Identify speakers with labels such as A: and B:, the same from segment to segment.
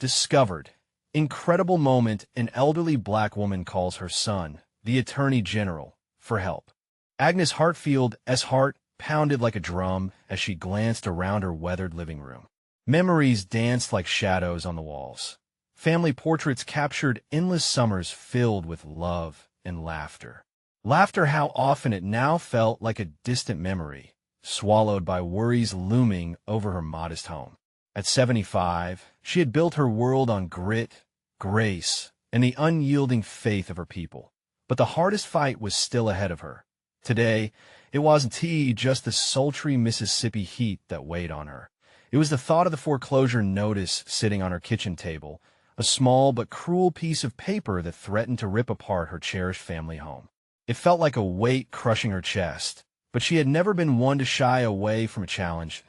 A: discovered. Incredible moment, an elderly black woman calls her son, the Attorney General, for help. Agnes Hartfield's heart pounded like a drum as she glanced around her weathered living room. Memories danced like shadows on the walls. Family portraits captured endless summers filled with love and laughter. Laughter, how often it now felt like a distant memory, swallowed by worries looming over her modest home. At 75, she had built her world on grit, grace, and the unyielding faith of her people. But the hardest fight was still ahead of her. Today, it wasn't just the sultry Mississippi heat that weighed on her. It was the thought of the foreclosure notice sitting on her kitchen table, a small but cruel piece of paper that threatened to rip apart her cherished family home. It felt like a weight crushing her chest, but she had never been one to shy away from a challenge.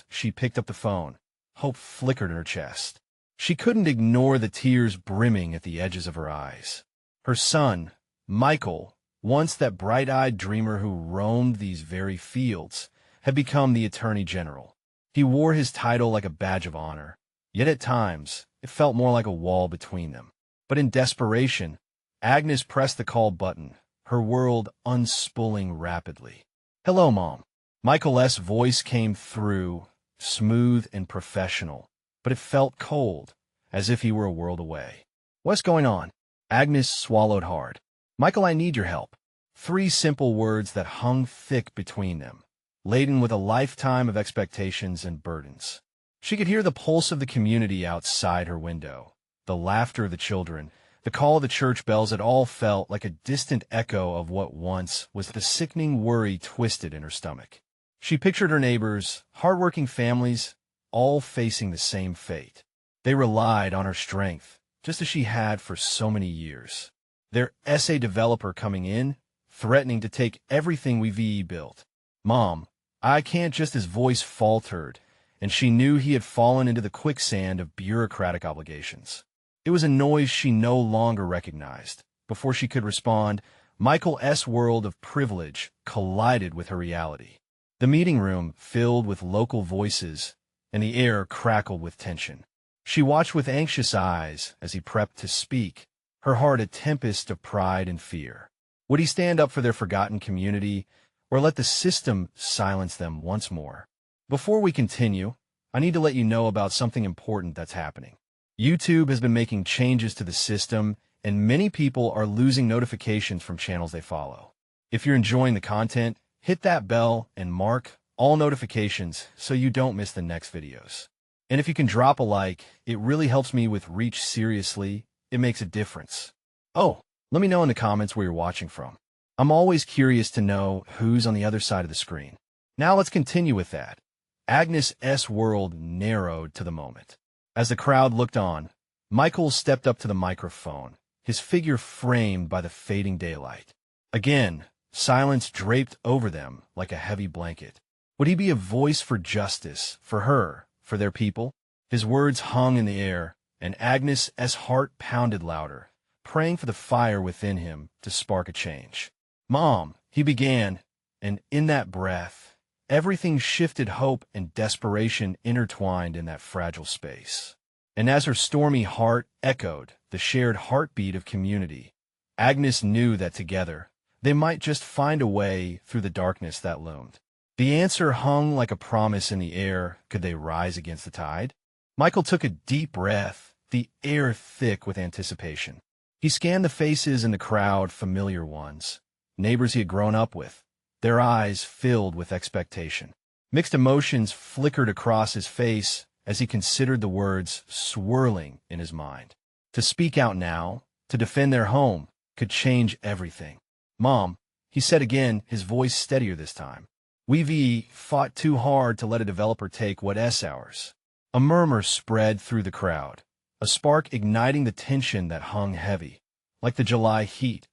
A: She picked up the phone. Hope flickered in her chest. She couldn't ignore the tears brimming at the edges of her eyes. Her son, Michael, once that bright-eyed dreamer who roamed these very fields, had become the Attorney General. He wore his title like a badge of honor, yet at times it felt more like a wall between them. But in desperation, Agnes pressed the call button, her world unspooling rapidly. "Hello, Mom." Michael's voice came through, smooth and professional, but it felt cold, as if he were a world away. "What's going on?" Agnes swallowed hard. "Michael, I need your help." 3 simple words that hung thick between them, laden with a lifetime of expectations and burdens. She could hear the pulse of the community outside her window, the laughter of the children, the call of the church bells. It all felt like a distant echo of what once was the sickening worry twisted in her stomach. She pictured her neighbors, hardworking families, all facing the same fate. They relied on her strength, just as she had for so many years. Their SA developer coming in, threatening to take everything we've built. "Mom, I can't." Just his voice faltered, and she knew he had fallen into the quicksand of bureaucratic obligations. It was a noise she no longer recognized. Before she could respond, Michael's world of privilege collided with her reality. The meeting room filled with local voices, and the air crackled with tension. She watched with anxious eyes as he prepped to speak, her heart a tempest of pride and fear. Would he stand up for their forgotten community, or let the system silence them once more? Before we continue, I need to let you know about something important that's happening. YouTube has been making changes to the system, and many people are losing notifications from channels they follow. If you're enjoying the content, hit that bell and mark all notifications so you don't miss the next videos. And if you can drop a like, it really helps me with reach. Seriously, it makes a difference. Oh, let me know in the comments where you're watching from. I'm always curious to know who's on the other side of the screen. Now let's continue with that. Agnes's world narrowed to the moment. As the crowd looked on, Michael stepped up to the microphone, his figure framed by the fading daylight. Again, silence draped over them like a heavy blanket. Would he be a voice for justice, for her, for their people? His words hung in the air, and Agnes's heart pounded louder, praying for the fire within him to spark a change. "Mom," he began, and in that breath, everything shifted. Hope and desperation intertwined in that fragile space. And as her stormy heart echoed the shared heartbeat of community, Agnes knew that together, they might just find a way through the darkness that loomed. The answer hung like a promise in the air. Could they rise against the tide? Michael took a deep breath, the air thick with anticipation. He scanned the faces in the crowd, familiar ones, neighbors he had grown up with, their eyes filled with expectation. Mixed emotions flickered across his face as he considered the words swirling in his mind. To speak out now, to defend their home, could change everything. "Mom," he said again, his voice steadier this time. "We've fought too hard to let a developer take what's ours." A murmur spread through the crowd, a spark igniting the tension that hung heavy. Like the July heat,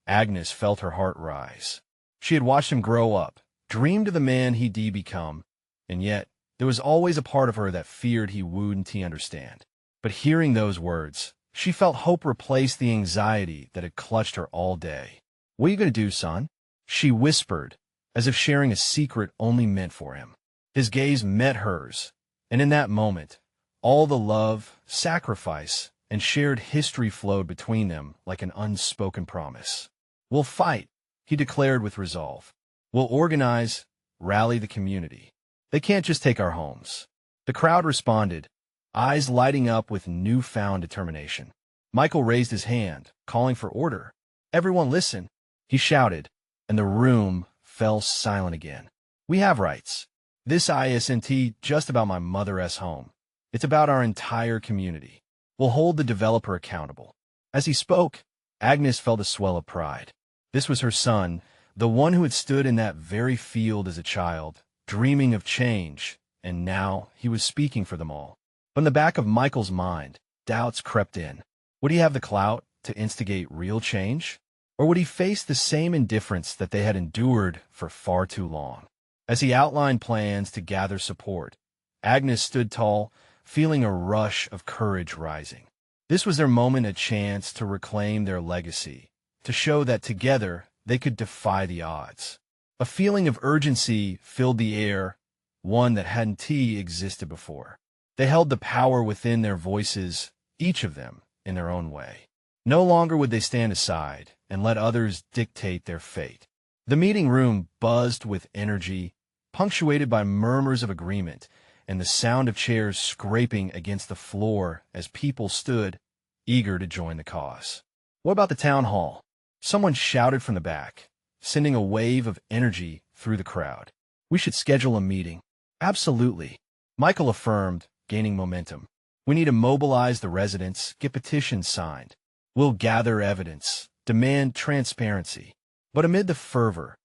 A: Agnes felt her heart rise. She had watched him grow up, dreamed of the man he'd become, and yet there was always a part of her that feared he wouldn't understand. But hearing those words, she felt hope replace the anxiety that had clutched her all day. "What are you going to do, son?" she whispered, as if sharing a secret only meant for him. His gaze met hers, and in that moment, All the love, sacrifice, and shared history flowed between them like an unspoken promise. "We'll fight," he declared with resolve. "We'll organize, rally the community. They can't just take our homes." The crowd responded, eyes lighting up with newfound determination. Michael raised his hand, calling for order. "Everyone listen," he shouted, and the room fell silent again. "We have rights. This isn't just about my mother's home. It's about our entire community. We'll hold the developer accountable." As he spoke, Agnes felt a swell of pride. This was her son, the one who had stood in that very field as a child, dreaming of change, and now he was speaking for them all. From the back of Michael's mind, doubts crept in. Would he have the clout to instigate real change? Or would he face the same indifference that they had endured for far too long? As he outlined plans to gather support, Agnes stood tall, feeling a rush of courage rising. This was their moment, a chance to reclaim their legacy, to show that together they could defy the odds. A feeling of urgency filled the air, one that hadn't existed before. They held the power within their voices, each of them in their own way. No longer would they stand aside and let others dictate their fate. The meeting room buzzed with energy, punctuated by murmurs of agreement and the sound of chairs scraping against the floor as people stood, eager to join the cause. "What about the town hall?" Someone shouted from the back, sending a wave of energy through the crowd. "We should schedule a meeting." "Absolutely," Michael affirmed, gaining momentum. "We need to mobilize the residents, get petitions signed. We'll gather evidence, demand transparency." But amid the fervor,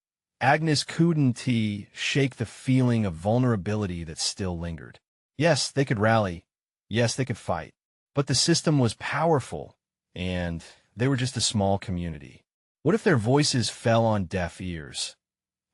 A: Agnes couldn't shake the feeling of vulnerability that still lingered. Yes, they could rally. Yes, they could fight. But the system was powerful, and they were just a small community. What if their voices fell on deaf ears?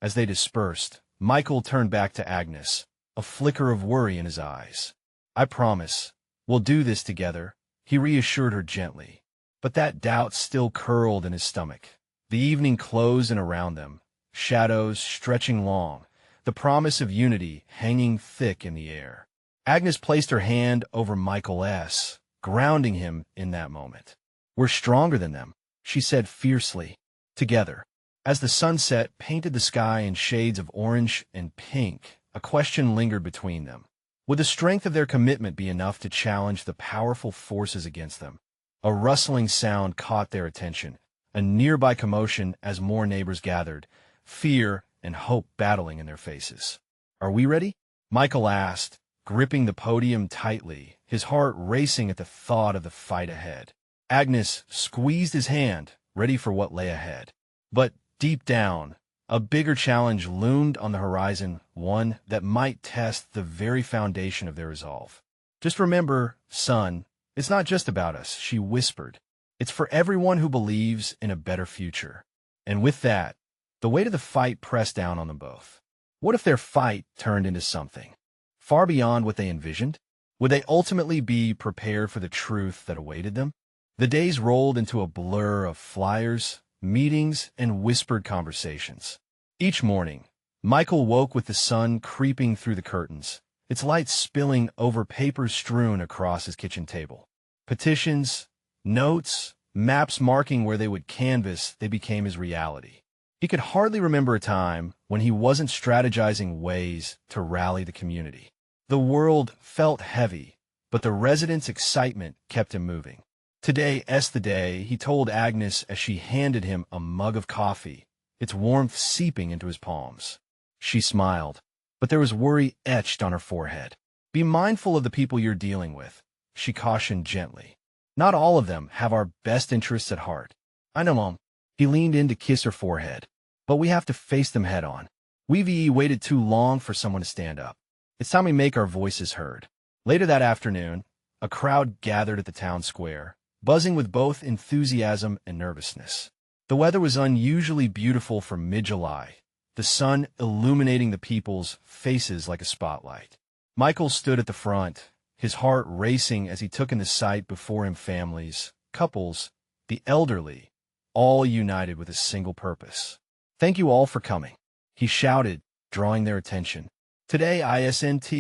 A: As they dispersed, Michael turned back to Agnes, a flicker of worry in his eyes. "I promise, we'll do this together," he reassured her gently. But that doubt still curled in his stomach. The evening closed in around them, shadows stretching long, the promise of unity hanging thick in the air. Agnes placed her hand over Michael's, grounding him in that moment. "We're stronger than them," she said fiercely. "Together." As the sunset painted the sky in shades of orange and pink, a question lingered between them. Would the strength of their commitment be enough to challenge the powerful forces against them? A rustling sound caught their attention, a nearby commotion as more neighbors gathered, fear and hope battling in their faces. "Are we ready?" Michael asked, gripping the podium tightly, his heart racing at the thought of the fight ahead. Agnes squeezed his hand, ready for what lay ahead. But deep down, a bigger challenge loomed on the horizon, one that might test the very foundation of their resolve. "Just remember, son, it's not just about us," she whispered. "It's for everyone who believes in a better future." And with that, the weight of the fight pressed down on them both. What if their fight turned into something far beyond what they envisioned? Would they ultimately be prepared for the truth that awaited them? The days rolled into a blur of flyers, meetings, and whispered conversations. Each morning, Michael woke with the sun creeping through the curtains, its light spilling over papers strewn across his kitchen table. Petitions, notes, maps marking where they would canvass, they became his reality. He could hardly remember a time when he wasn't strategizing ways to rally the community. The world felt heavy, but the residents' excitement kept him moving. "Today's the day," he told Agnes as she handed him a mug of coffee, its warmth seeping into his palms. She smiled, but there was worry etched on her forehead. "Be mindful of the people you're dealing with," she cautioned gently. "Not all of them have our best interests at heart." "I know, Mom." He leaned in to kiss her forehead. "But we have to face them head on. We've waited too long for someone to stand up. It's time we make our voices heard." Later that afternoon, a crowd gathered at the town square, buzzing with both enthusiasm and nervousness. The weather was unusually beautiful for mid-July, the sun illuminating the people's faces like a spotlight. Michael stood at the front, his heart racing as he took in the sight before him: families, couples, the elderly, all united with a single purpose. "Thank you all for coming," he shouted, drawing their attention. "Today isn't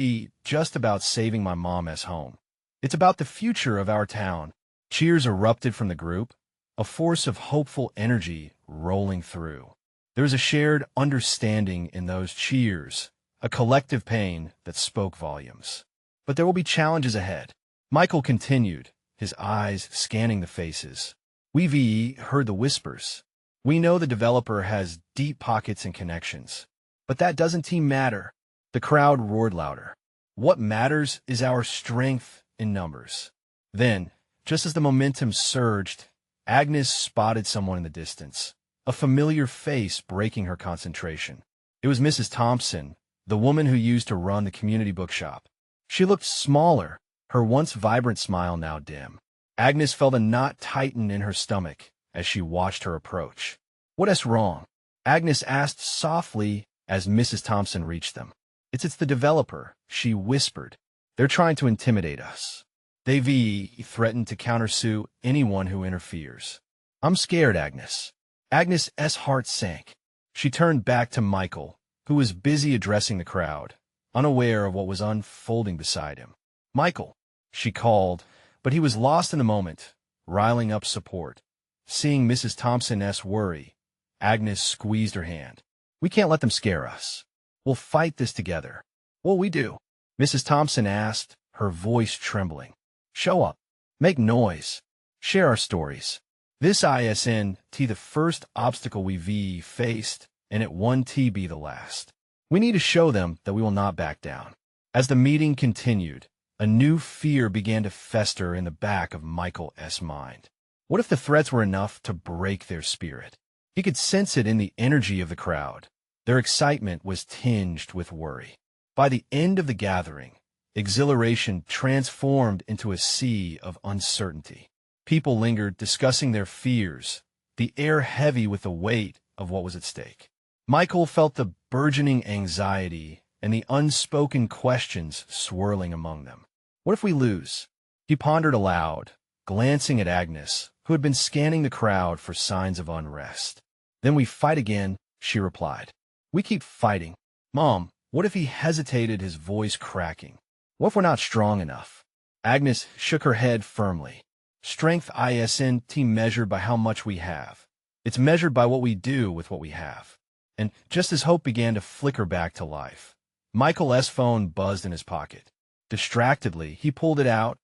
A: just about saving my mom's home. It's about the future of our town. Cheers erupted from the group, a force of hopeful energy rolling through. There was a shared understanding in those cheers, a collective pain that spoke volumes. But there will be challenges ahead. Michael continued, his eyes scanning the faces. We've heard the whispers. We know the developer has deep pockets and connections. But that doesn't matter. The crowd roared louder. What matters is our strength in numbers. Then, just as the momentum surged, Agnes spotted someone in the distance, a familiar face breaking her concentration. It was Mrs. Thompson, the woman who used to run the community bookshop. She looked smaller, her once vibrant smile now dim. Agnes felt a knot tighten in her stomach as she watched her approach. "What's wrong?" Agnes asked softly as Mrs. Thompson reached them. It's the developer," she whispered. "They're trying to intimidate us. They've threatened to countersue anyone who interferes." "I'm scared, Agnes." Agnes's heart sank. She turned back to Michael, who was busy addressing the crowd, unaware of what was unfolding beside him. "Michael," she called, but he was lost in the moment, riling up support. Seeing Mrs. Thompson's worry, Agnes squeezed her hand. "We can't let them scare us. We'll fight this together." "What'll we do?" Mrs. Thompson asked, her voice trembling. "Show up. Make noise. Share our stories. This isn't the first obstacle we've faced, and it won't be the last. We need to show them that we will not back down." As the meeting continued, a new fear began to fester in the back of Michael's mind. What if the threats were enough to break their spirit? He could sense it in the energy of the crowd. Their excitement was tinged with worry. By the end of the gathering, exhilaration transformed into a sea of uncertainty. People lingered, discussing their fears, the air heavy with the weight of what was at stake. Michael felt the burgeoning anxiety and the unspoken questions swirling among them. What if we lose? He pondered aloud, glancing at Agnes, who had been scanning the crowd for signs of unrest. "Then we fight again," she replied. "We keep fighting." "Mom, what if?" he hesitated, his voice cracking. "What if we're not strong enough?" Agnes shook her head firmly. "Strength isn't measured by how much we have. It's measured by what we do with what we have." And just as hope began to flicker back to life, Michael's phone buzzed in his pocket. Distractedly, he pulled it out,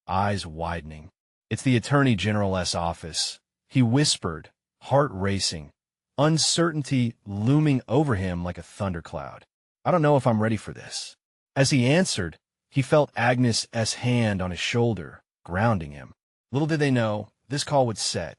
A: eyes widening. "It's the Attorney General's office," he whispered, heart racing, uncertainty looming over him like a thundercloud. "I don't know if I'm ready for this." As he answered, he felt Agnes's hand on his shoulder, grounding him. Little did they know, this call would set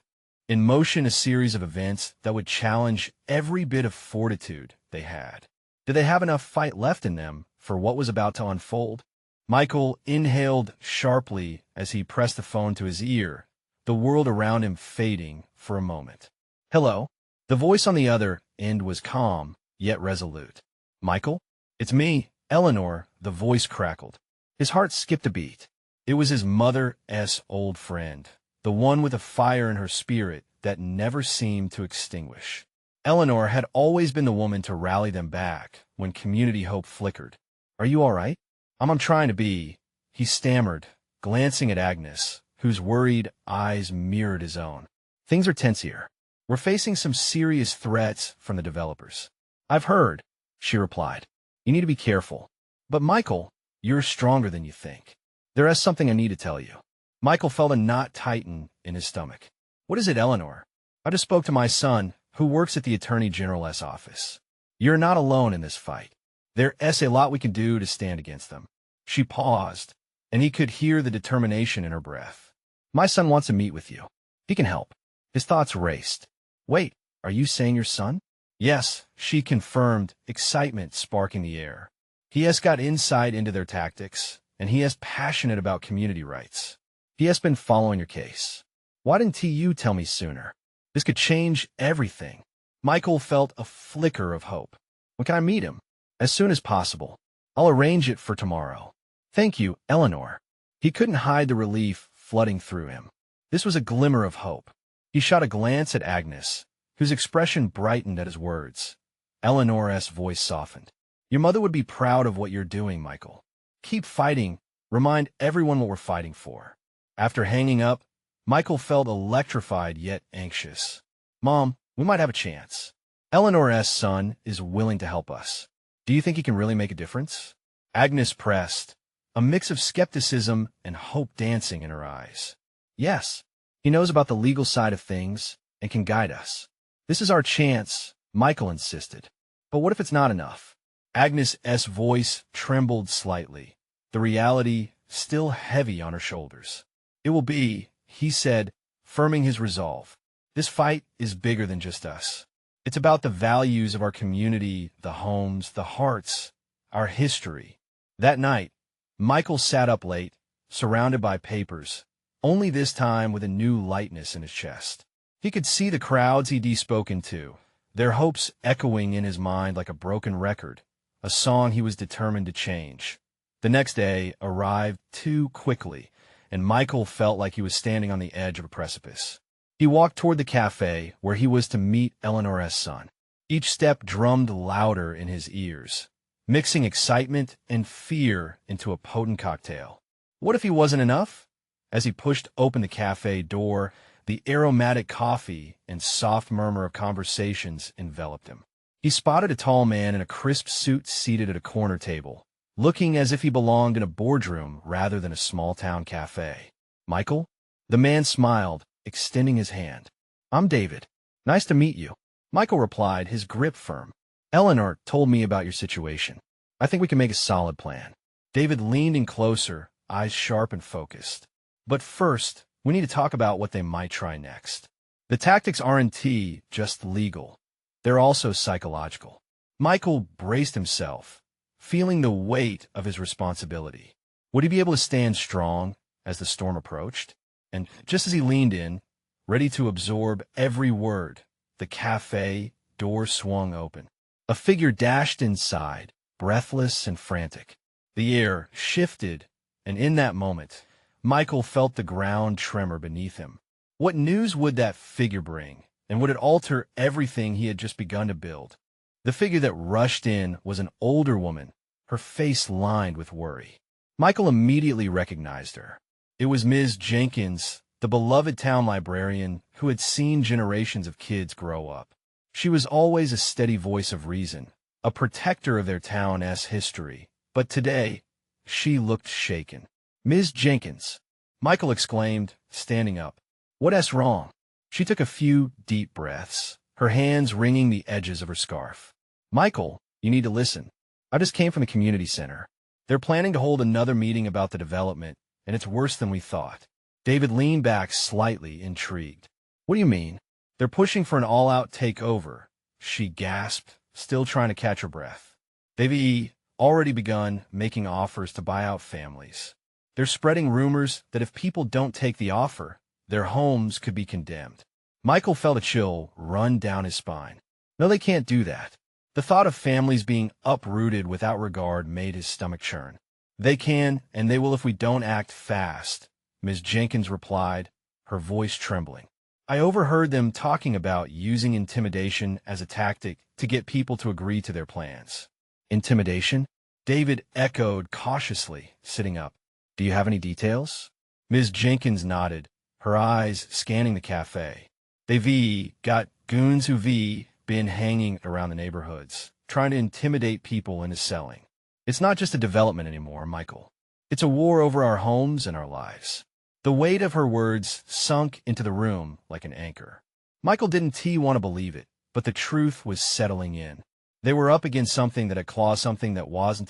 A: in motion a series of events that would challenge every bit of fortitude they had. Did they have enough fight left in them for what was about to unfold? Michael inhaled sharply as he pressed the phone to his ear, the world around him fading for a moment. "Hello?" The voice on the other end was calm, yet resolute. "Michael? It's me, Eleanor," the voice crackled. His heart skipped a beat. It was his mother's old friend, the one with a fire in her spirit that never seemed to extinguish. Eleanor had always been the woman to rally them back when community hope flickered. "Are you all right?" I'm trying to be," he stammered, glancing at Agnes, whose worried eyes mirrored his own. "Things are tense here. We're facing some serious threats from the developers." "I've heard," she replied. "You need to be careful." "But Michael, you're stronger than you think. There is something I need to tell you." Michael felt a knot tighten in his stomach. "What is it, Eleanor?" "I just spoke to my son, who works at the Attorney General's office. You're not alone in this fight. There's a lot we can do to stand against them." She paused, and he could hear the determination in her breath. "My son wants to meet with you. He can help." His thoughts raced. "Wait, are you saying your son?" "Yes," she confirmed, excitement sparking the air. "He has got insight into their tactics, and he is passionate about community rights. He has been following your case. Why didn't you tell me sooner? This could change everything." Michael felt a flicker of hope. "When can I meet him?" "As soon as possible. I'll arrange it for tomorrow." "Thank you, Eleanor." He couldn't hide the relief flooding through him. This was a glimmer of hope. He shot a glance at Agnes, whose expression brightened at his words. Eleanor's voice softened. "Your mother would be proud of what you're doing, Michael. Keep fighting, Remind everyone what we're fighting for. After hanging up, Michael felt electrified yet anxious. Mom, we might have a chance. Eleanor's son is willing to help us. Do you think he can really make a difference? Agnes pressed, a mix of skepticism and hope dancing in her eyes. Yes, he knows about the legal side of things and can guide us. This is our chance, Michael insisted. But what if it's not enough? Agnes's voice trembled slightly, the reality still heavy on her shoulders. It will be, he said, firming his resolve. This fight is bigger than just us. It's about the values of our community, the homes, the hearts, our history. That night, Michael sat up late, surrounded by papers, only this time with a new lightness in his chest. He could see the crowds he'd spoken to, their hopes echoing in his mind like a broken record, a song he was determined to change. The next day arrived too quickly, and Michael felt like he was standing on the edge of a precipice. He walked toward the cafe where he was to meet Eleanor's son. Each step drummed louder in his ears, mixing excitement and fear into a potent cocktail. What if he wasn't enough? As he pushed open the cafe door, the aromatic coffee and soft murmur of conversations enveloped him. He spotted a tall man in a crisp suit seated at a corner table, looking as if he belonged in a boardroom rather than a small-town cafe. Michael? The man smiled, extending his hand. I'm David. Nice to meet you. Michael replied, his grip firm. Eleanor told me about your situation. I think we can make a solid plan. David leaned in closer, eyes sharp and focused. But first, we need to talk about what they might try next. The tactics aren't just legal. They're also psychological. Michael braced himself, feeling the weight of his responsibility. Would he be able to stand strong as the storm approached? And just as he leaned in, ready to absorb every word, the cafe door swung open. A figure dashed inside, breathless and frantic. The air shifted, and in that moment, Michael felt the ground tremor beneath him. What news would that figure bring, and would it alter everything he had just begun to build? The figure that rushed in was an older woman, her face lined with worry. Michael immediately recognized her. It was Ms. Jenkins, the beloved town librarian who had seen generations of kids grow up. She was always a steady voice of reason, a protector of their town's history, but today, she looked shaken. Ms. Jenkins, Michael exclaimed, standing up. What's wrong? She took a few deep breaths, her hands wringing the edges of her scarf. Michael, you need to listen. I just came from the community center. They're planning to hold another meeting about the development, and it's worse than we thought. David leaned back slightly, intrigued. What do you mean? They're pushing for an all-out takeover, she gasped, still trying to catch her breath. They've already begun making offers to buy out families. They're spreading rumors that if people don't take the offer, their homes could be condemned. Michael felt a chill run down his spine. No, they can't do that. The thought of families being uprooted without regard made his stomach churn. They can, and they will if we don't act fast, Ms. Jenkins replied, her voice trembling. I overheard them talking about using intimidation as a tactic to get people to agree to their plans. Intimidation? David echoed cautiously, sitting up. Do you have any details? Ms. Jenkins nodded, her eyes scanning the cafe. They've got goons who've been hanging around the neighborhoods, trying to intimidate people into selling. It's not just a development anymore, Michael. It's a war over our homes and our lives. The weight of her words sunk into the room like an anchor. Michael didn't want to believe it, but the truth was settling in. They were up against something that had clawed something that wasn't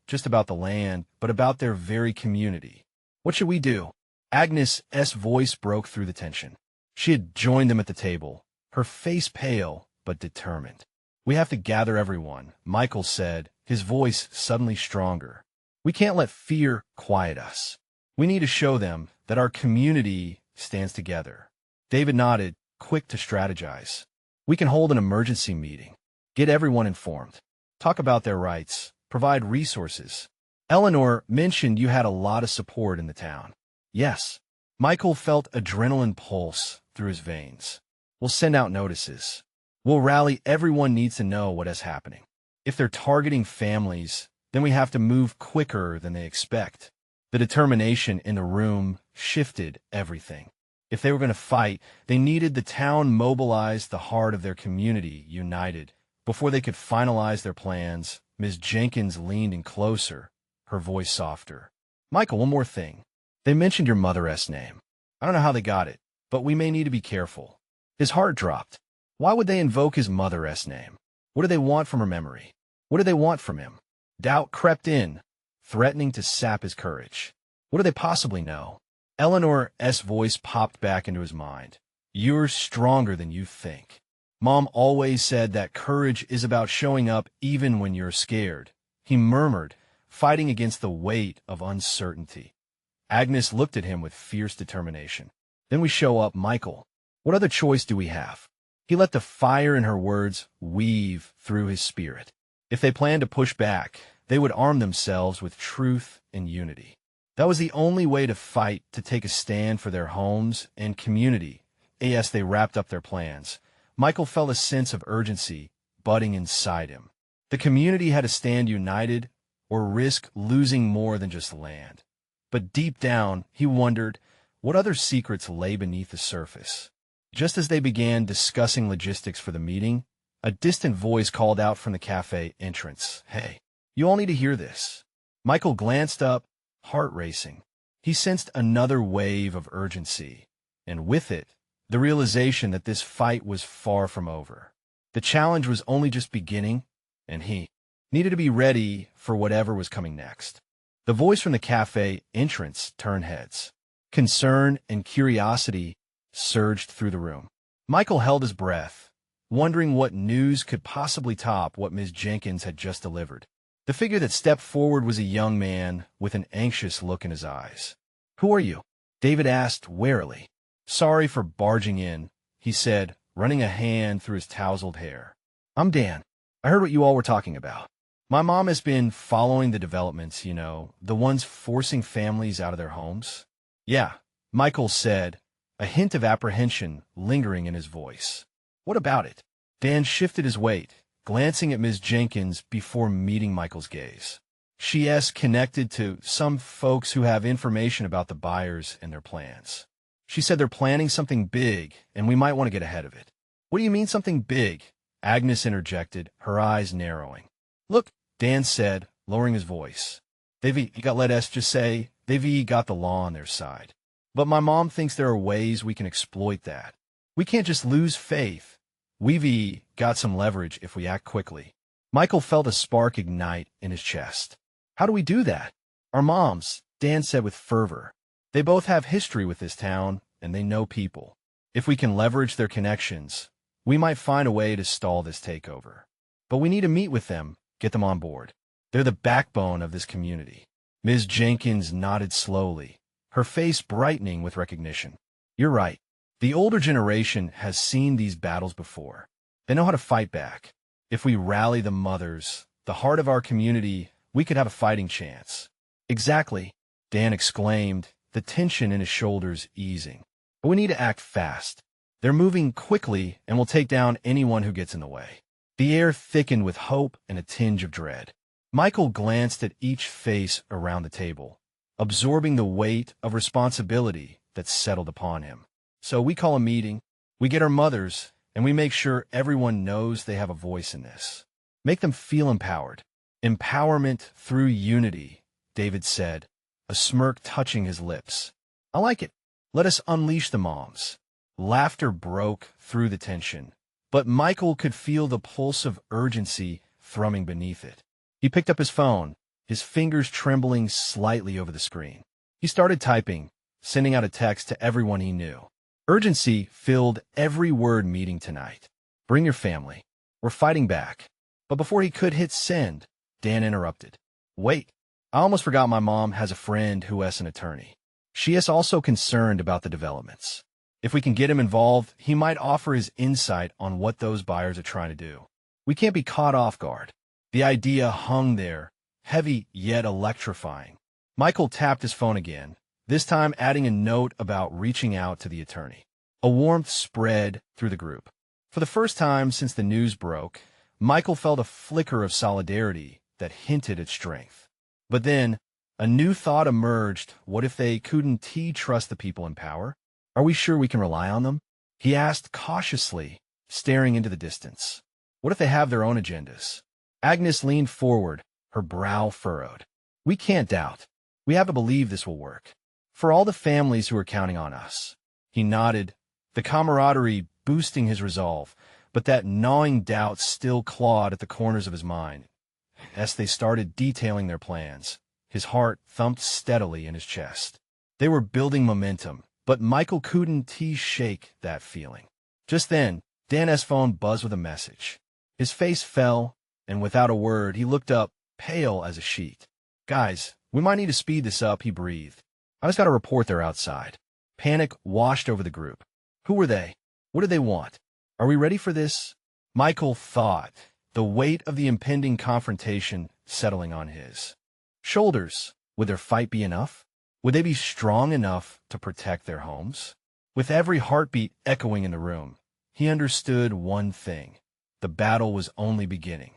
A: just about the land, but about their very community. What should we do? Agnes's voice broke through the tension. She had joined them at the table, her face pale but determined. We have to gather everyone, Michael said, his voice suddenly stronger. We can't let fear quiet us. We need to show them that our community stands together. David nodded, quick to strategize. We can hold an emergency meeting. Get everyone informed. Talk about their rights. Provide resources. Eleanor mentioned you had a lot of support in the town. Yes. Michael felt adrenaline pulse through his veins. We'll send out notices. We'll rally everyone needs to know what is happening. If they're targeting families, then we have to move quicker than they expect. The determination in the room shifted everything. If they were going to fight, they needed the town mobilized, the heart of their community united. Before they could finalize their plans, Ms. Jenkins leaned in closer, her voice softer. "Michael, one more thing. They mentioned your mother's name. I don't know how they got it, but we may need to be careful." His heart dropped. Why would they invoke his mother's name? What do they want from her memory? What do they want from him? Doubt crept in, threatening to sap his courage. What do they possibly know? Eleanor's voice popped back into his mind. "You're stronger than you think. Mom always said that courage is about showing up even when you're scared." He murmured, fighting against the weight of uncertainty. Agnes looked at him with fierce determination. "Then we show up, Michael. What other choice do we have?" He let the fire in her words weave through his spirit. If they planned to push back, they would arm themselves with truth and unity. That was the only way to fight, to take a stand for their homes and community. As they wrapped up their plans, Michael felt a sense of urgency budding inside him. The community had to stand united or risk losing more than just land. But deep down, he wondered what other secrets lay beneath the surface. Just as they began discussing logistics for the meeting, a distant voice called out from the cafe entrance. "Hey, you all need to hear this." Michael glanced up, heart racing. He sensed another wave of urgency, and with it, the realization that this fight was far from over. The challenge was only just beginning, and he needed to be ready for whatever was coming next. The voice from the cafe entrance turned heads. Concern and curiosity surged through the room. Michael held his breath, wondering what news could possibly top what Ms. Jenkins had just delivered. The figure that stepped forward was a young man with an anxious look in his eyes. "Who are you?" David asked warily. "Sorry for barging in," he said, running a hand through his tousled hair. "I'm Dan. I heard what you all were talking about. My mom has been following the developments, the ones forcing families out of their homes." "Yeah," Michael said, a hint of apprehension lingering in his voice. "What about it?" Dan shifted his weight, glancing at Ms. Jenkins before meeting Michael's gaze. "She's connected to some folks who have information about the buyers and their plans. She said they're planning something big, and we might want to get ahead of it." "What do you mean something big?" Agnes interjected, her eyes narrowing. "Look," Dan said, lowering his voice. They've got the law on their side. But my mom thinks there are ways we can exploit that. We can't just lose faith. We've got some leverage if we act quickly." Michael felt a spark ignite in his chest. "How do we do that?" "Our moms," Dan said with fervor. "They both have history with this town, and they know people. If we can leverage their connections, we might find a way to stall this takeover. But we need to meet with them, get them on board. They're the backbone of this community." Ms. Jenkins nodded slowly, her face brightening with recognition. "You're right. The older generation has seen these battles before. They know how to fight back. If we rally the mothers, the heart of our community, we could have a fighting chance." "Exactly," Dan exclaimed, the tension in his shoulders easing. "But we need to act fast. They're moving quickly and will take down anyone who gets in the way." The air thickened with hope and a tinge of dread. Michael glanced at each face around the table, absorbing the weight of responsibility that settled upon him. "So we call a meeting, we get our mothers, and we make sure everyone knows they have a voice in this. Make them feel empowered." "Empowerment through unity," David said, a smirk touching his lips. "I like it. Let us unleash the moms." Laughter broke through the tension, but Michael could feel the pulse of urgency thrumming beneath it. He picked up his phone, his fingers trembling slightly over the screen. He started typing, sending out a text to everyone he knew. Urgency filled every word meeting tonight. "Bring your family. We're fighting back." But before he could hit send, Dan interrupted. "Wait, I almost forgot my mom has a friend who is an attorney. She is also concerned about the developments. If we can get him involved, he might offer his insight on what those buyers are trying to do. We can't be caught off guard." The idea hung there, heavy yet electrifying. Michael tapped his phone again, this time adding a note about reaching out to the attorney. A warmth spread through the group. For the first time since the news broke, Michael felt a flicker of solidarity that hinted at strength. But then, A new thought emerged. What if they couldn't trust the people in power? Are we sure we can rely on them? He asked cautiously, staring into the distance. What if they have their own agendas? Agnes leaned forward, her brow furrowed. We can't doubt. We have to believe this will work. For all the families who are counting on us. He nodded, the camaraderie boosting his resolve, but that gnawing doubt still clawed at the corners of his mind. As they started detailing their plans, his heart thumped steadily in his chest. They were building momentum, but Michael couldn't shake that feeling. Just then, Dan's phone buzzed with a message. His face fell, and without a word, he looked up, pale as a sheet. Guys, we might need to speed this up, he breathed. I just got a report they're outside. Panic washed over the group. Who were they? What did they want? Are we ready for this? Michael thought, the weight of the impending confrontation settling on his shoulders. Would their fight be enough? Would they be strong enough to protect their homes? With every heartbeat echoing in the room, he understood one thing. The battle was only beginning.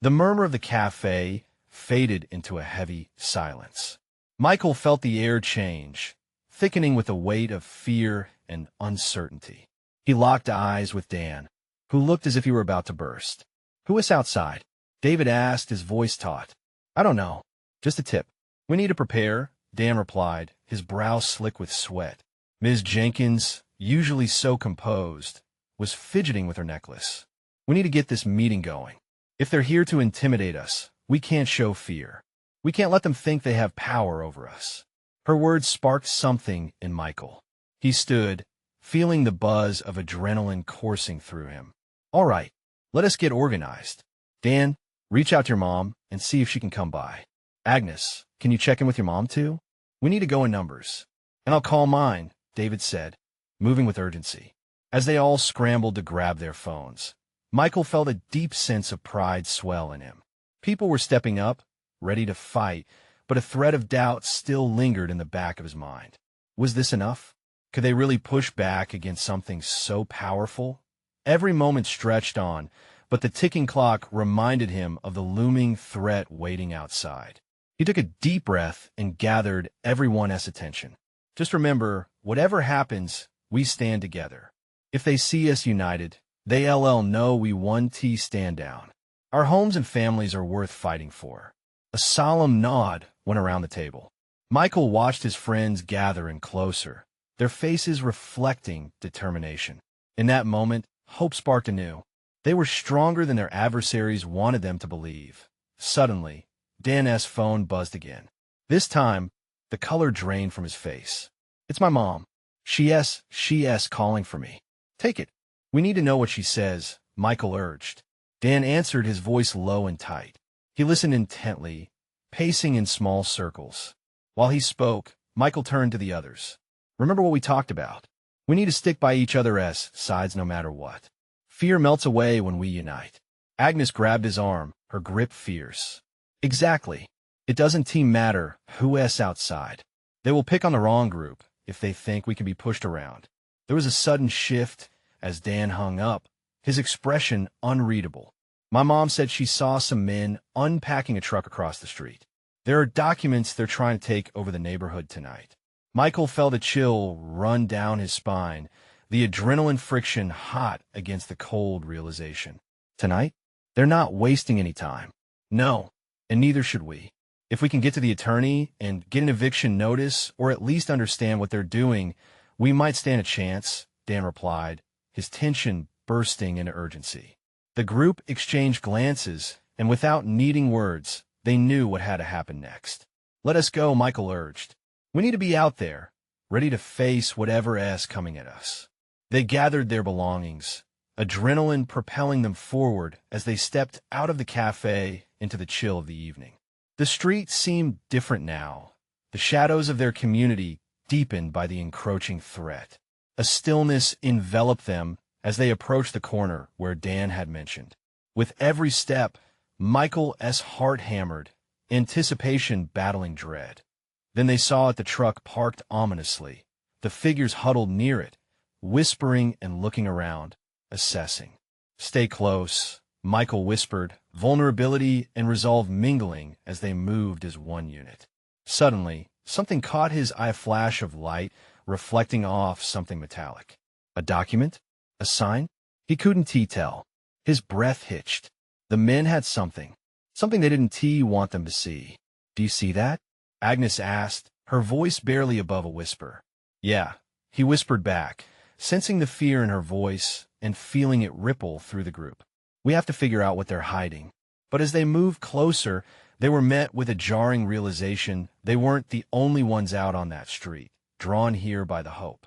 A: The murmur of the cafe faded into a heavy silence. Michael felt the air change, thickening with a weight of fear and uncertainty. He locked eyes with Dan, who looked as if he were about to burst. Who is outside? David asked, his voice taut. I don't know. Just a tip. We need to prepare, Dan replied, his brow slick with sweat. Ms. Jenkins, usually so composed, was fidgeting with her necklace. We need to get this meeting going. If they're here to intimidate us, we can't show fear. We can't let them think they have power over us. Her words sparked something in Michael. He stood, feeling the buzz of adrenaline coursing through him. All right, let us get organized. Dan, reach out to your mom and see if she can come by. Agnes, can you check in with your mom too? We need to go in numbers. And I'll call mine, David said, moving with urgency. As they all scrambled to grab their phones, Michael felt a deep sense of pride swell in him. People were stepping up, ready to fight, but a thread of doubt still lingered in the back of his mind. Was this enough? Could they really push back against something so powerful? Every moment stretched on, but the ticking clock reminded him of the looming threat waiting outside. He took a deep breath and gathered everyone's attention. Just remember, whatever happens, we stand together. If they see us united, they'll know we one stand down. Our homes and families are worth fighting for. A solemn nod went around the table. Michael watched his friends gather in closer, their faces reflecting determination. In that moment, hope sparked anew. They were stronger than their adversaries wanted them to believe. Suddenly, Dan's phone buzzed again. This time, the color drained from his face. It's my mom. She's calling for me. Take it. We need to know what she says, Michael urged. Dan answered, his voice low and tight. He listened intently, pacing in small circles. While he spoke, Michael turned to the others. Remember what we talked about. We need to stick by each other's sides no matter what. Fear melts away when we unite. Agnes grabbed his arm, her grip fierce. Exactly. It doesn't matter who's outside. They will pick on the wrong group if they think we can be pushed around. There was a sudden shift as Dan hung up, his expression unreadable. My mom said she saw some men unpacking a truck across the street. There are documents they're trying to take over the neighborhood tonight. Michael felt a chill run down his spine, the adrenaline friction hot against the cold realization. Tonight? They're not wasting any time. No, and neither should we. If we can get to the attorney and get an eviction notice, or at least understand what they're doing, we might stand a chance, Dan replied, his tension bursting into urgency. The group exchanged glances, and without needing words, they knew what had to happen next. Let us go, Michael urged. We need to be out there, ready to face whatever's coming at us. They gathered their belongings, adrenaline propelling them forward as they stepped out of the cafe into the chill of the evening. The street seemed different now, the shadows of their community deepened by the encroaching threat. A stillness enveloped them as they approached the corner where Dan had mentioned. With every step, Michael's heart hammered, anticipation battling dread. Then they saw the truck parked ominously, the figures huddled near it, whispering and looking around, assessing. Stay close, Michael whispered, vulnerability and resolve mingling as they moved as one unit. Suddenly, something caught his eye, a flash of light reflecting off something metallic. A document? A sign? He couldn't tell. His breath hitched. The men had something. Something they didn't want them to see. "Do you see that?" Agnes asked, her voice barely above a whisper. "Yeah," he whispered back, sensing the fear in her voice and feeling it ripple through the group. "We have to figure out what they're hiding." But as they moved closer, they were met with a jarring realization they weren't the only ones out on that street, drawn here by the hope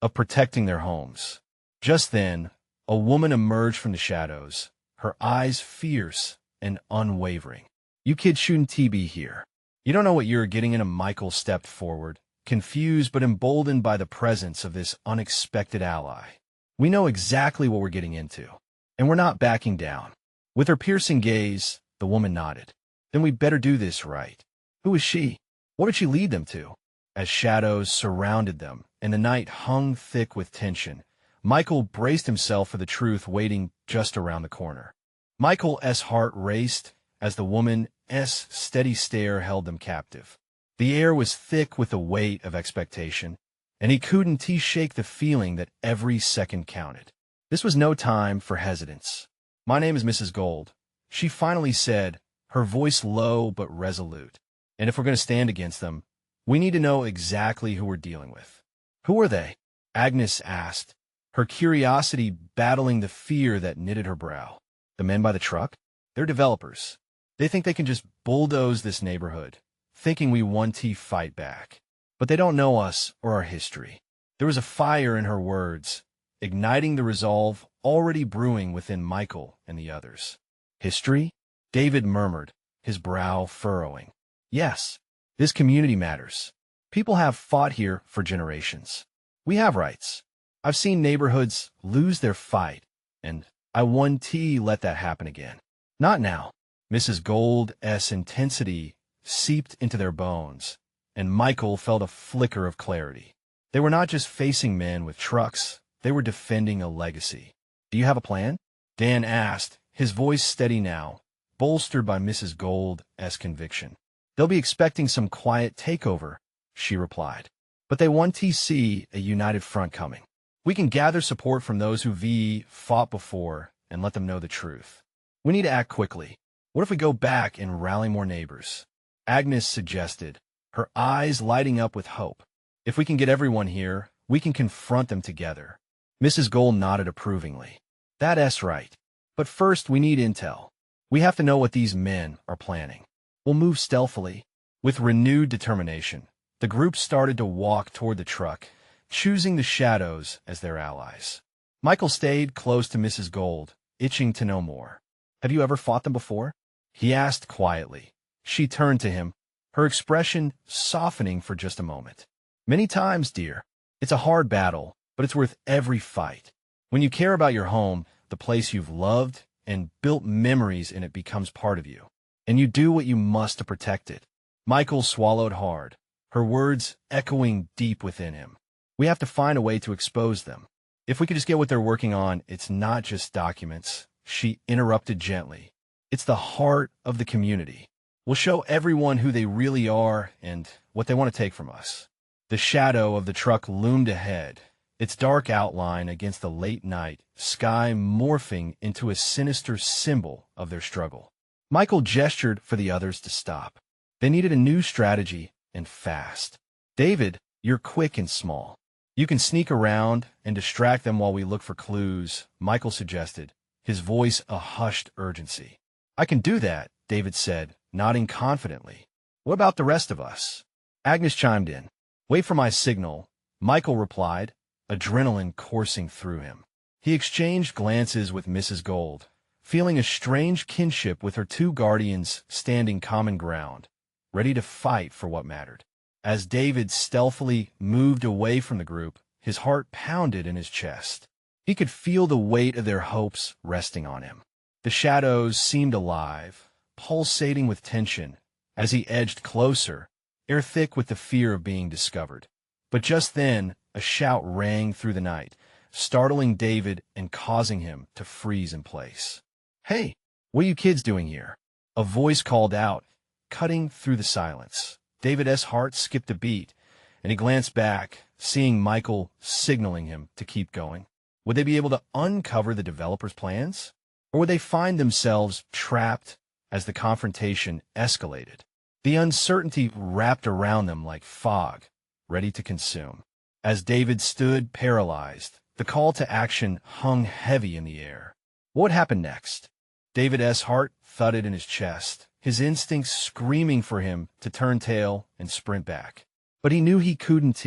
A: of protecting their homes. Just then, a woman emerged from the shadows, her eyes fierce and unwavering. "You kids shouldn't be here. You don't know what you're getting into." Michael stepped forward, confused but emboldened by the presence of this unexpected ally. "We know exactly what we're getting into, and we're not backing down." With her piercing gaze, the woman nodded. "Then we better do this right." Who is she? What did she lead them to? As shadows surrounded them and the night hung thick with tension, Michael braced himself for the truth waiting just around the corner. Michael's heart raced as the woman's steady stare held them captive. The air was thick with the weight of expectation, and he couldn't shake the feeling that every second counted. This was no time for hesitance. "My name is Mrs. Gold," she finally said, her voice low but resolute. "And if we're going to stand against them, we need to know exactly who we're dealing with." "Who are they?" Agnes asked, her curiosity battling the fear that knitted her brow. "The men by the truck? They're developers. They think they can just bulldoze this neighborhood, thinking we want to fight back. But they don't know us or our history." There was a fire in her words, igniting the resolve already brewing within Michael and the others. "History?" David murmured, his brow furrowing. "Yes, this community matters. People have fought here for generations. We have rights. I've seen neighborhoods lose their fight, and I want to let that happen again. Not now." Mrs. Gold's intensity seeped into their bones, and Michael felt a flicker of clarity. They were not just facing men with trucks, they were defending a legacy. "Do you have a plan?" Dan asked, his voice steady now, bolstered by Mrs. Gold's conviction. "They'll be expecting some quiet takeover," she replied. "But they want to see a united front coming. We can gather support from those who've fought before and let them know the truth. We need to act quickly. What if we go back and rally more neighbors?" Agnes suggested, her eyes lighting up with hope. "If we can get everyone here, we can confront them together." Mrs. Gold nodded approvingly. "That's right. But first we need intel. We have to know what these men are planning." "We'll move stealthily." With renewed determination, the group started to walk toward the truck, choosing the shadows as their allies. Michael stayed close to Mrs. Gold, itching to know more. "Have you ever fought them before?" he asked quietly. She turned to him, her expression softening for just a moment. "Many times, dear. It's a hard battle, but it's worth every fight. When you care about your home, the place you've loved and built memories in, it becomes part of you, and you do what you must to protect it." Michael swallowed hard, her words echoing deep within him. "We have to find a way to expose them. If we could just get what they're working on." "It's not just documents," she interrupted gently. "It's the heart of the community. We'll show everyone who they really are and what they want to take from us." The shadow of the truck loomed ahead, its dark outline against the late night sky morphing into a sinister symbol of their struggle. Michael gestured for the others to stop. They needed a new strategy, and fast. "David, you're quick and small. You can sneak around and distract them while we look for clues," Michael suggested, his voice a hushed urgency. "I can do that," David said, nodding confidently. "What about the rest of us?" Agnes chimed in. "Wait for my signal," Michael replied, adrenaline coursing through him. He exchanged glances with Mrs. Gold, feeling a strange kinship with her two guardians standing common ground, ready to fight for what mattered. As David stealthily moved away from the group, his heart pounded in his chest. He could feel the weight of their hopes resting on him. The shadows seemed alive, pulsating with tension, as he edged closer, air thick with the fear of being discovered. But just then, a shout rang through the night, startling David and causing him to freeze in place. "Hey, what are you kids doing here?" A voice called out, cutting through the silence. David's heart skipped a beat, and he glanced back, seeing Michael signaling him to keep going. Would they be able to uncover the developers' plans? Or would they find themselves trapped as the confrontation escalated? The uncertainty wrapped around them like fog, ready to consume. As David stood paralyzed, the call to action hung heavy in the air. What would happen next? David's heart thudded in his chest, his instincts screaming for him to turn tail and sprint back. But he knew he couldn't.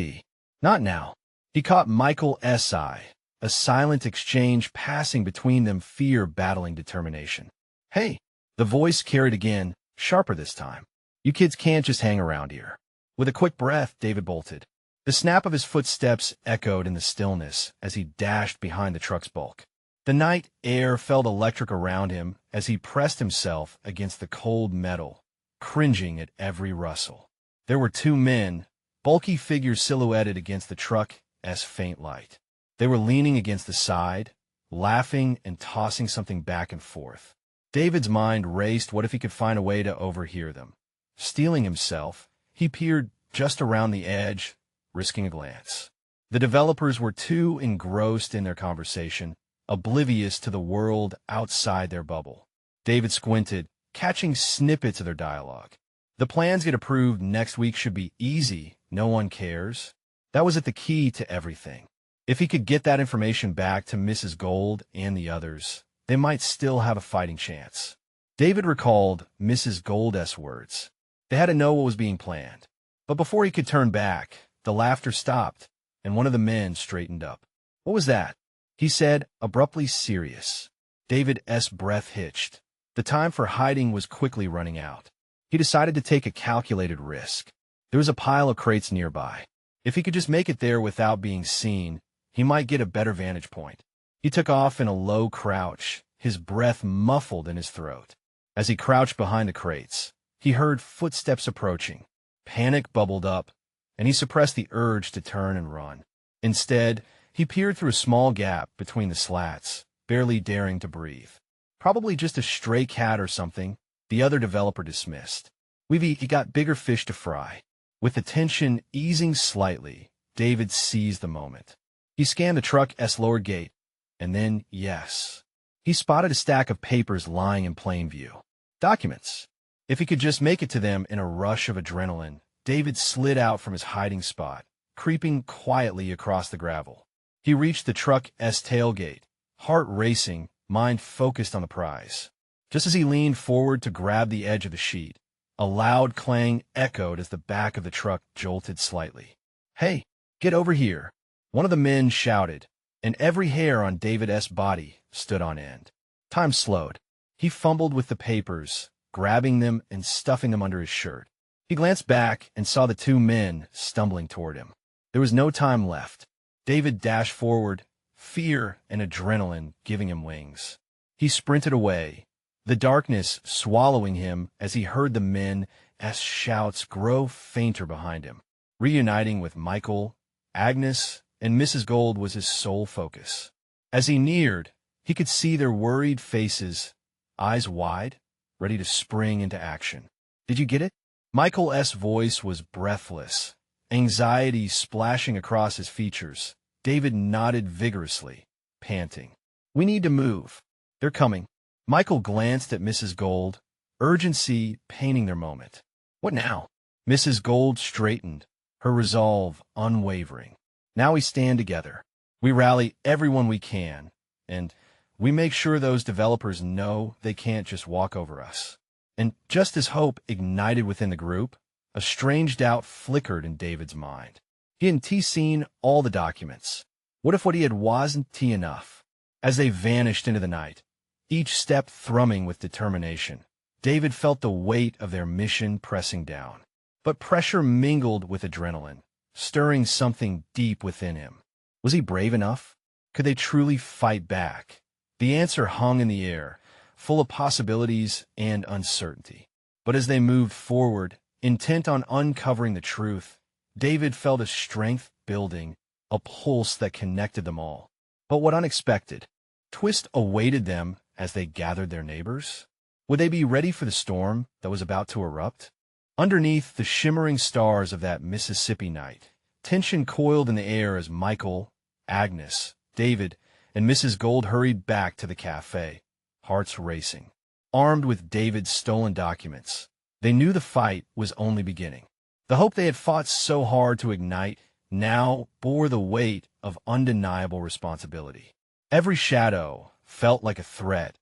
A: Not now. He caught Michael's eye, a silent exchange passing between them, fear battling determination. "Hey," the voice carried again, sharper this time. "You kids can't just hang around here." With a quick breath, David bolted. The snap of his footsteps echoed in the stillness as he dashed behind the truck's bulk. The night air felt electric around him as he pressed himself against the cold metal, cringing at every rustle. There were two men, bulky figures silhouetted against the truck's faint light. They were leaning against the side, laughing and tossing something back and forth. David's mind raced. What if he could find a way to overhear them? Steeling himself, he peered just around the edge, risking a glance. The developers were too engrossed in their conversation, oblivious to the world outside their bubble. David squinted, catching snippets of their dialogue. The plans get approved next week should be easy. No one cares. That was at the key to everything. If he could get that information back to Mrs. Gold and the others, they might still have a fighting chance. David recalled Mrs. Gold's words. They had to know what was being planned. But before he could turn back, the laughter stopped, and one of the men straightened up. "What was that?" he said, abruptly serious. David's breath hitched. The time for hiding was quickly running out. He decided to take a calculated risk. There was a pile of crates nearby. If he could just make it there without being seen, he might get a better vantage point. He took off in a low crouch, his breath muffled in his throat. As he crouched behind the crates, he heard footsteps approaching. Panic bubbled up, and he suppressed the urge to turn and run. Instead, he peered through a small gap between the slats, barely daring to breathe. Probably just a stray cat or something, the other developer dismissed. He got bigger fish to fry. With the tension easing slightly, David seized the moment. He scanned the truck's lower gate, and then, yes, he spotted a stack of papers lying in plain view. Documents. If he could just make it to them in a rush of adrenaline, David slid out from his hiding spot, creeping quietly across the gravel. He reached the truck's tailgate, heart racing, mind focused on the prize. Just as he leaned forward to grab the edge of the sheet, a loud clang echoed as the back of the truck jolted slightly. "Hey, get over here!" one of the men shouted, and every hair on David's body stood on end. Time slowed. He fumbled with the papers, grabbing them and stuffing them under his shirt. He glanced back and saw the two men stumbling toward him. There was no time left. David dashed forward, fear and adrenaline giving him wings. He sprinted away, the darkness swallowing him as he heard the men's shouts grow fainter behind him. Reuniting with Michael, Agnes, and Mrs. Gold was his sole focus. As he neared, he could see their worried faces, eyes wide, ready to spring into action. "Did you get it?" Michael's voice was breathless, anxiety splashing across his features. David nodded vigorously, panting. "We need to move. They're coming." Michael glanced at Mrs. Gold, urgency painting their moment. "What now?" Mrs. Gold straightened, her resolve unwavering. "Now we stand together. We rally everyone we can, and we make sure those developers know they can't just walk over us." And just as hope ignited within the group, a strange doubt flickered in David's mind. He hadn't seen all the documents. What if what he had wasn't enough? As they vanished into the night, each step thrumming with determination, David felt the weight of their mission pressing down. But pressure mingled with adrenaline, stirring something deep within him. Was he brave enough? Could they truly fight back? The answer hung in the air, full of possibilities and uncertainty. But as they moved forward, intent on uncovering the truth, David felt a strength building, a pulse that connected them all. But what unexpected twist awaited them as they gathered their neighbors? Would they be ready for the storm that was about to erupt? Underneath the shimmering stars of that Mississippi night, tension coiled in the air as Michael, Agnes, David, and Mrs. Gold hurried back to the cafe, hearts racing. Armed with David's stolen documents, they knew the fight was only beginning. The hope they had fought so hard to ignite now bore the weight of undeniable responsibility. Every shadow felt like a threat.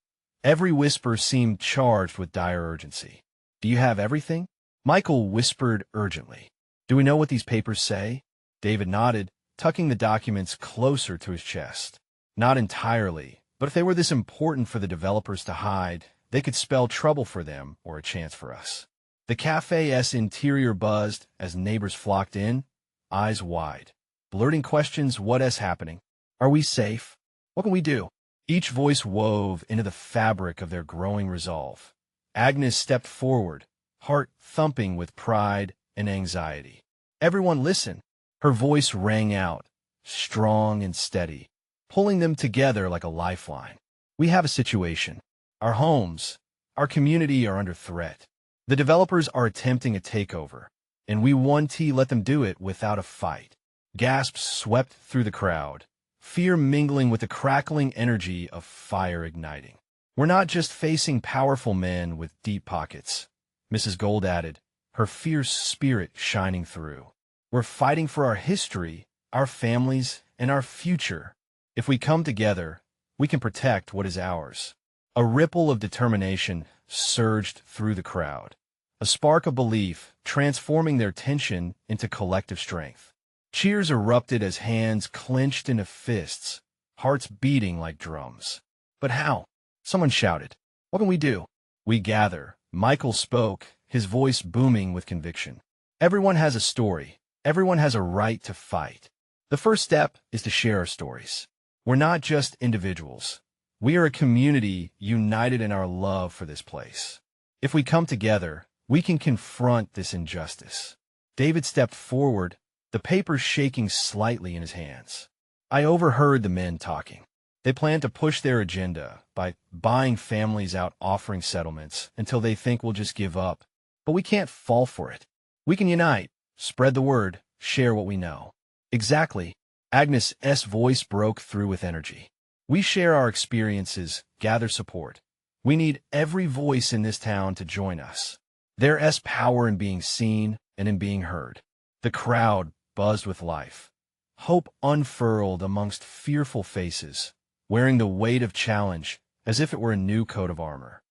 A: Every whisper seemed charged with dire urgency. "Do you have everything?" Michael whispered urgently. "Do we know what these papers say?" David nodded, tucking the documents closer to his chest. "Not entirely, but if they were this important for the developers to hide, they could spell trouble for them or a chance for us." The cafe's interior buzzed as neighbors flocked in, eyes wide, blurting questions. "What is happening? Are we safe? What can we do?" Each voice wove into the fabric of their growing resolve. Agnes stepped forward, heart thumping with pride and anxiety. "Everyone listen." Her voice rang out, strong and steady, pulling them together like a lifeline. "We have a situation. Our homes, our community are under threat. The developers are attempting a takeover, and we want to let them do it without a fight." Gasps swept through the crowd, fear mingling with the crackling energy of fire igniting. "We're not just facing powerful men with deep pockets," Mrs. Gold added, her fierce spirit shining through. "We're fighting for our history, our families, and our future. If we come together, we can protect what is ours." A ripple of determination surged through the crowd, a spark of belief transforming their tension into collective strength. Cheers erupted as hands clenched into fists, hearts beating like drums. "But how?" Someone shouted. "What can we do?" "We gather." Michael spoke, his voice booming with conviction. "Everyone has a story. Everyone has a right to fight. The first step is to share our stories. We're not just individuals. We are a community united in our love for this place. If we come together, we can confront this injustice." David stepped forward, the papers shaking slightly in his hands. "I overheard the men talking. They plan to push their agenda by buying families out, offering settlements until they think we'll just give up. But we can't fall for it. We can unite, spread the word, share what we know." "Exactly." Agnes' voice broke through with energy. "We share our experiences, gather support. We need every voice in this town to join us. There's power in being seen and in being heard." The crowd buzzed with life. Hope unfurled amongst fearful faces, wearing the weight of challenge as if it were a new coat of armor.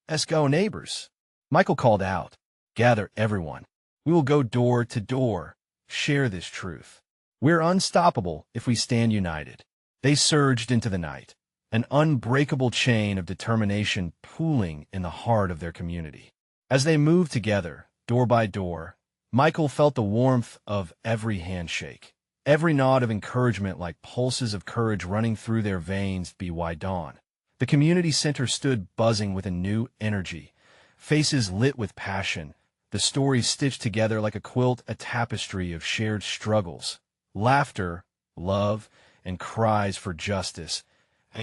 A: "Let's go, neighbors," Michael called out. "Gather everyone. We will go door to door, share this truth. We're unstoppable if we stand united." They surged into the night, an unbreakable chain of determination pooling in the heart of their community. As they moved together, door by door, Michael felt the warmth of every handshake, every nod of encouragement like pulses of courage running through their veins. By dawn, the community center stood buzzing with a new energy, faces lit with passion, the stories stitched together like a quilt, a tapestry of shared struggles, laughter, love, and cries for justice.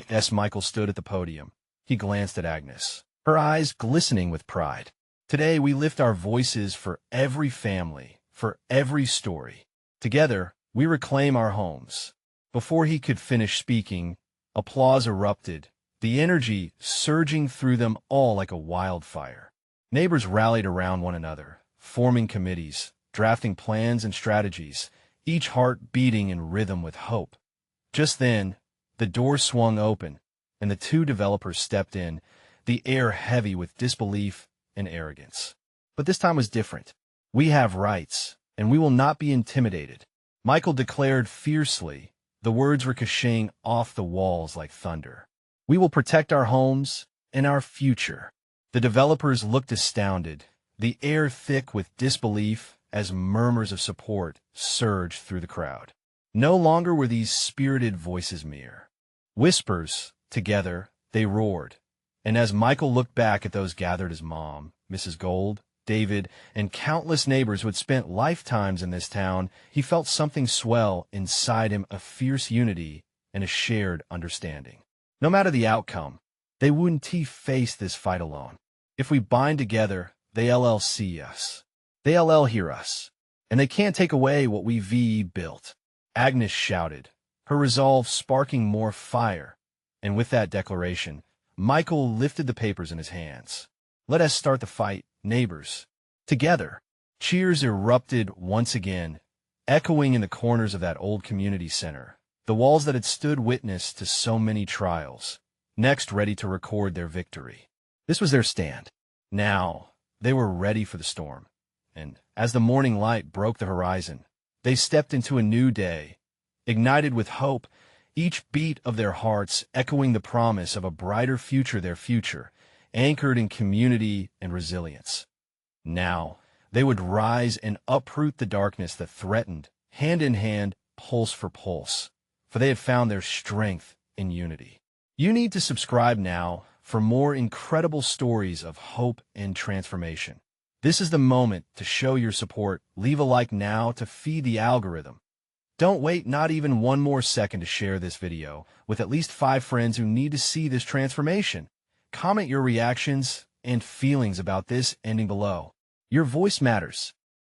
A: As Michael stood at the podium, he glanced at Agnes, her eyes glistening with pride. "Today we lift our voices for every family, for every story. Together, we reclaim our homes." Before he could finish speaking, applause erupted, the energy surging through them all like a wildfire. Neighbors rallied around one another, forming committees, drafting plans and strategies, each heart beating in rhythm with hope. Just then, the door swung open, and the two developers stepped in, the air heavy with disbelief and arrogance. But this time was different. "We have rights, and we will not be intimidated," Michael declared fiercely, the words ricocheting off the walls like thunder. "We will protect our homes and our future." The developers looked astounded, the air thick with disbelief as murmurs of support surged through the crowd. No longer were these spirited voices mere whispers. Together, they roared. And as Michael looked back at those gathered, his mom, Mrs. Gold, David, and countless neighbors who had spent lifetimes in this town, he felt something swell inside him, a fierce unity and a shared understanding. No matter the outcome, they wouldn't face this fight alone. If we bind together, they'll see us. They'll hear us, and they can't take away what we built. Agnes shouted, her resolve sparking more fire. And with that declaration, Michael lifted the papers in his hands. Let us start the fight, neighbors. Together. Cheers erupted once again, echoing in the corners of that old community center, the walls that had stood witness to so many trials, next ready to record their victory. This was their stand. Now, they were ready for the storm. And as the morning light broke the horizon, they stepped into a new day, ignited with hope, each beat of their hearts echoing the promise of a brighter future, their future, anchored in community and resilience. Now, they would rise and uproot the darkness that threatened, hand in hand, pulse for pulse, for they had found their strength in unity. You need to subscribe now for more incredible stories of hope and transformation. This is the moment to show your support. Leave a like now to feed the algorithm. Don't wait not even one more second to share this video with at least 5 friends who need to see this transformation. Comment your reactions and feelings about this ending below. Your voice matters.